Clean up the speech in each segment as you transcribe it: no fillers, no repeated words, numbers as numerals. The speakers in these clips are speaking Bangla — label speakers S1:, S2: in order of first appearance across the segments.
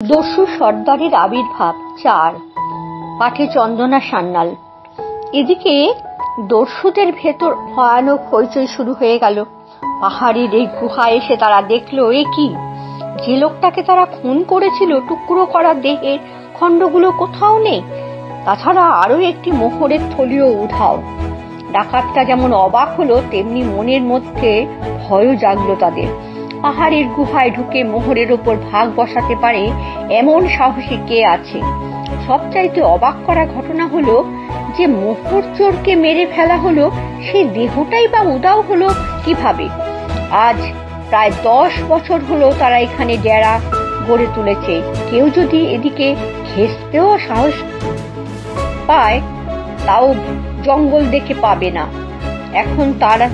S1: দস্যু সর্দারের আবির্ভাব ৪। পাঠে চন্দনা সান্যাল। এদিকে দস্যুদের ভেতর ভয়ানক হইচই শুরু হয়ে গেল। পাহাড়ের এই গুহায় এসে তারা দেখলো, এ কি, যে লোকটাকে তারা খুন করেছিল টুকরো করা দেহের খণ্ডগুলো কোথাও নেই। তাছাড়া আরো একটি মোহরের থলিও উধাও। ডাকাতটা যেমন অবাক হলো, তেমনি মনের মধ্যে ভয়ও জাগলো তাদের। পাহাড়ের গুহায় ঢুকে মোহরের ওপর ভাগ বসাতে পারে এমন সাহসী কে আছে? সবচাইতে অবাক করা ঘটনা হলো যে মোহর চোরকে মেরে ফেলা হলো, সেই দেহটাই বা উধাও হলো কিভাবে? আজ প্রায় 10 বছর হলো তারা এখানে ডেরা গড়ে তুলেছে। কেউ যদি এদিকে ঘেঁষতেও সাহস পায়, তাও জঙ্গল দেখে পাবে না। এখন তারা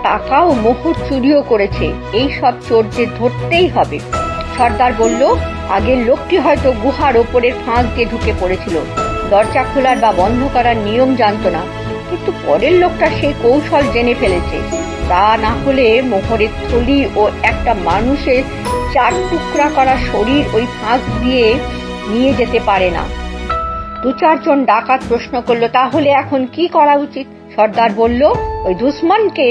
S1: টাকা ও মোহর চুরিও করেছে। এই সব চোরদের ধরতেই হবে। সর্দার বলল, আগের লোকটি হয়তো গুহার ওপরের ফাঁক দিয়ে ঢুকে পড়েছিল। দরজা খোলার বা বন্ধ করার নিয়ম জানতো না, কিন্তু পরের লোকটা সেই কৌশল জেনে ফেলেছে। তা না হলে মোহরের থলি ও একটা মানুষের 4 টুকরা করা শরীর ওই ফাঁক দিয়ে নিয়ে যেতে পারে না। 2-4 জন ডাকাত প্রশ্ন করলো, তাহলে এখন কি করা উচিত? সর্দার বলল, ওই দুশ্মনকে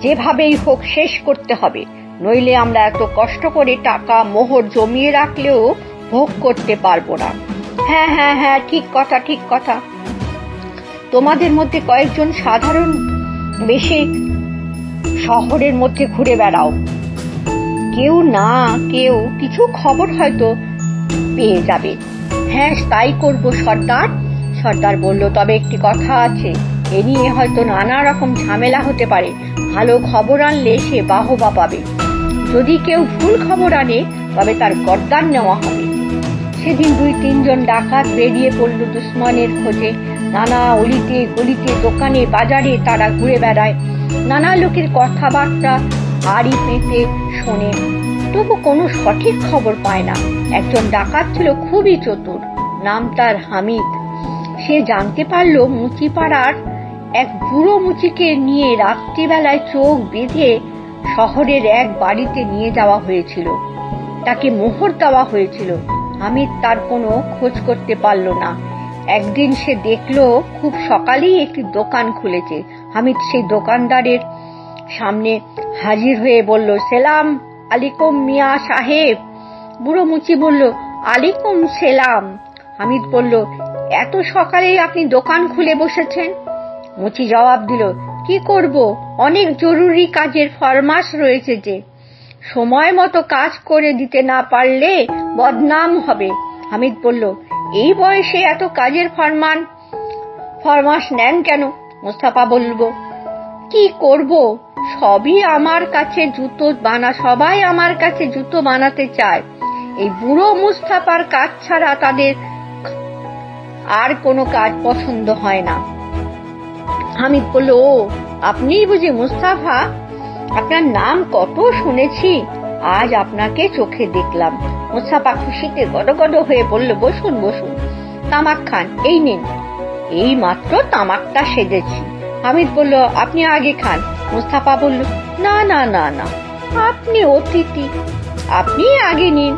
S1: যেভাবেই হোক শেষ করতে হবে, নইলে আমরা এত কষ্ট করে টাকা মোহর জমিয়ে রাখলেও ভোগ করতে পারবো না। হ্যাঁ হ্যাঁ হ্যাঁ, ঠিক কথা ঠিক কথা। তোমাদের মধ্যে কয়েকজন সাধারণ বেশে শহরের মধ্যে ঘুরে বেড়াও। কেউ না কেউ কিছু খবর হয়তো পেয়ে যাবে। হ্যাঁ, তাই করবো সর্দার। সর্দার বলল, তবে একটি কথা আছে, এ নিয়ে হয়তো নানা রকম ঝামেলা হতে পারে। ভালো খবর আনলে সে বাহবা পাবে। যদি কেউ ভুল খবর আনে, তবে তার গর্দান নেওয়া হবে। সেদিন 2-3 জন ডাকাত বেরিয়ে পড়ল দুশ্মনের খোঁজে। নানা অলিতে গলিতে, দোকানে বাজারে তারা ঘুরে বেড়ায়। নানা লোকের কথাবার্তা আড়ি পেতে শোনে, তবু কোনো সঠিক খবর পায় না। একজন ডাকাত ছিল খুবই চতুর, নাম তার হামিদ। সে জানতে পারল মুচিপাড়ার এক বুড়ো মুচিকে নিয়ে রাত্রিবেলায় চোখ বেঁধে শহরের এক বাড়িতে নিয়ে যাওয়া হয়েছিল। তাকে মোহর দেওয়া হয়েছিল। হামিদ তার কোনো খোঁজ করতে পারল না। একদিন সে দেখলো খুব সকালেই একটি দোকান খুলেছে। হামিদ সেই দোকানদারের সামনে হাজির হয়ে বলল, সেলাম আলাইকুম মিয়া সাহেব। বুড়ো মুচি বলল, আলাইকুম সেলাম। হামিদ বলল, এত সকালেই আপনি দোকান খুলে বসেছেন? মুচি জবাব দিল, কি করব, অনেক জরুরি কাজের ফরমাস রয়েছে যে। সময় মতো কাজ করে দিতে না পারলে বদনাম হবে। হামিদ বলল, এই বয়সে এত কাজের ফরমাস নেন কেন? মোস্তাফা বলল, কি করব, সবাই আমার কাছে জুতো বানাতে চায়। এই বুড়ো মুস্তাফার কাজ ছাড়া তাদের আর কোনো কাজ পছন্দ হয় না। হামিদ বলল, ও, আপনিই বুঝি মুস্তাফা? আপনার নাম কত শুনেছি, আজ আপনাকে চোখে দেখলাম। মুস্তাফা খুশিতে গদগদ হয়ে বলল, বসুন বসুন, তামাক খান, এই নিন। এই মাত্র তামাকটা সেজেছি। হামিদ বলল, আপনি আগে খান। মুস্তাফা বলল, না না না না, আপনি অতিথি, আপনি আগে নিন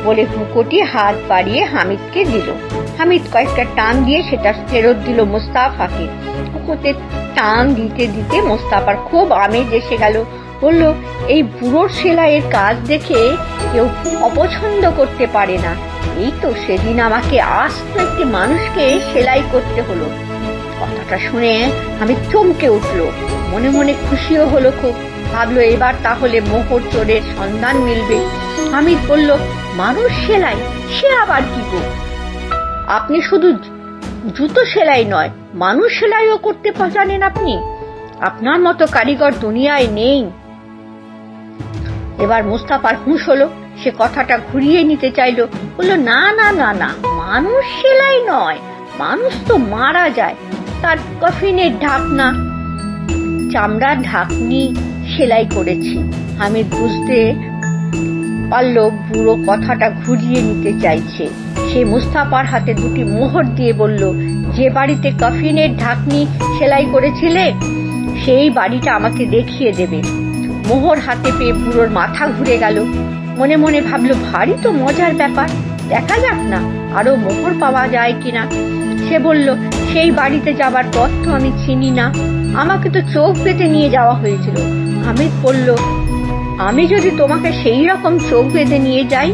S1: বলে হুঁকোটি হাত বাড়িয়ে হামিদকে দিল। হামিদ কয়েকটা টান দিয়ে সেটা ফেরত দিল মুস্তাফাকে। হুঁকোতে টান দিতে দিতে মুস্তাফার খুব আমেজ এসে গেল। বলল, এই বুড়োর সেলাইয়ের কাজ দেখে কেউ অপছন্দ করতে পারে না। এই তো সেদিন আমাকে আস্ত একটি মানুষকে সেলাই করতে হলো। কথাটা শুনে আমি চমকে উঠল, মনে মনে খুশিও হলো খুব। ভাবলো, এবার তাহলে মোহর চোরের সন্ধান মিলবে। হামিদ বলল, মানুষ সেলাই, সে আবার কি গো? আপনি শুধু জুতো সেলাই নয়, মানুষ সেলাইও করতে জানেন আপনি? আপনার মতো কারিগর দুনিয়ায় নেই। এবার মুস্তাফার হুঁশ হলো, সে কথাটা ঘুরিয়ে নিতে চাইলো। বলল, না না না না, মানুষ সেলাই নয়, মানুষ তো মারা যায়, তার কফিনের ঢাকনা, চামড়ার ঢাকনি সেলাই করেছি। হামিদ বুঝতে পারল বুড়ো কথাটা ঘুরিয়ে নিতে চাইছে। সে মুস্তাফার হাতে 2টি মোহর দিয়ে বলল, যে বাড়িতে কফিনের ঢাকনি সেলাই করেছিলে সেই বাড়িটা আমাকে দেখিয়ে দেবে। মোহর হাতে পেয়ে বুড়োর মাথা ঘুরে গেল। মনে মনে ভাবলো, ভারী তো মজার ব্যাপার, দেখা যাক না আরো মোহর পাওয়া যায় কিনা। সে বলল, সেই বাড়িতে যাবার পথ তো আমি চিনি না, আমাকে তো চোখ বেঁধে নিয়ে যাওয়া হয়েছিল। হামিদ বলল, আমি যদি তোমাকে সেই রকম চোখ বেঁধে নিয়ে যাই?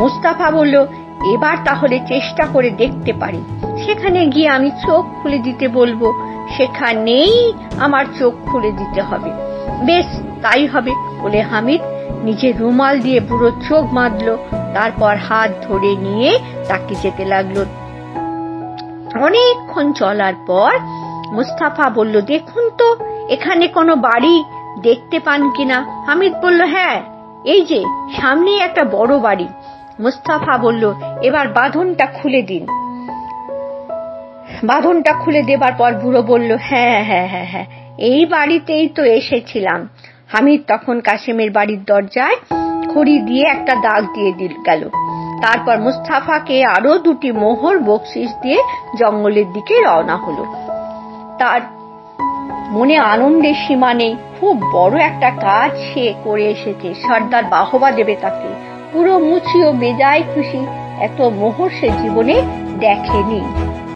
S1: মুস্তাফা বলল, এবার তাহলে চেষ্টা করে দেখতে পারি, সেখানে গিয়ে আমি চোখ খুলে দিতে বলবো, সেখানেই আমার চোখ খুলে দিতে হবে। বেশ, তাই হবে বলে হামিদ নিজের রুমাল দিয়ে পুরো চোখ বাঁধলো, তারপর হাত ধরে নিয়ে তাকে যেতে লাগলো। অনেকক্ষণ চলার পর মুস্তাফা বলল, দেখুন তো এখানে কোনো বাড়ি দেখতে পান কিনা? হামিদ বলল, হ্যাঁ, এই যে সামনেই একটা বড় বাড়ি। মুস্তাফা বলল, এবার বাঁধনটা খুলে দিন। বাঁধনটা খুলে দেবার পর বুড়ো বলল, হ্যাঁ হ্যাঁ হ্যাঁ হ্যাঁ, এই বাড়িতেই তো এসেছিলাম। হামিদ তখন কাশেমের বাড়ির দরজায় খড়ি দিয়ে একটা দাগ দিয়ে গেল। তারপর মুস্তাফাকে আরো 2টি মোহর বকশিশ দিয়ে জঙ্গলের দিকে রওনা হলো। তার মনে আনন্দের সীমা নেই, খুব বড় একটা কাজ সে করে এসেছে, সর্দার বাহবা দেবে তাকে। পুরো মুচি ও বেজায় খুশি, এত মোহর সে জীবনে দেখেনি।